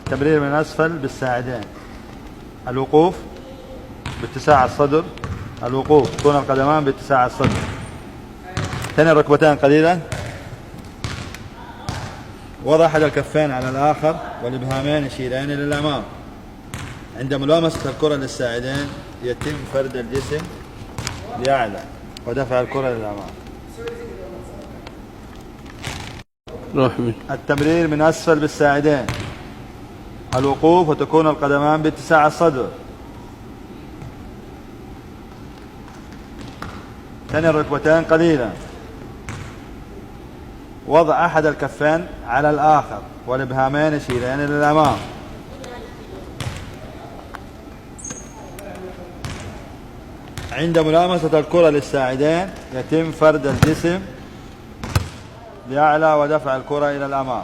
التمرير من أسفل بالساعدين. الوقوف باتساع الصدر. الوقوف تكون القدمان باتساع الصدر. ثاني الركبتين قليلا. وضع أحد الكفين على الآخر والإبهامين يشيران للأمام. عند ملامسة الكرة للساعدين يتم فرد الجسم لأعلى ودفع الكرة للأمام. التمرير من أسفل بالساعدين. الوقوف وتكون القدمان باتساع الصدر. ثاني الركبتين قليلا. وضع أحد الكفين على الآخر والإبهامين يشيران للأمام. عند ملامسة الكرة للساعدين يتم فرد الجسم لأعلى ودفع الكرة إلى الأمام.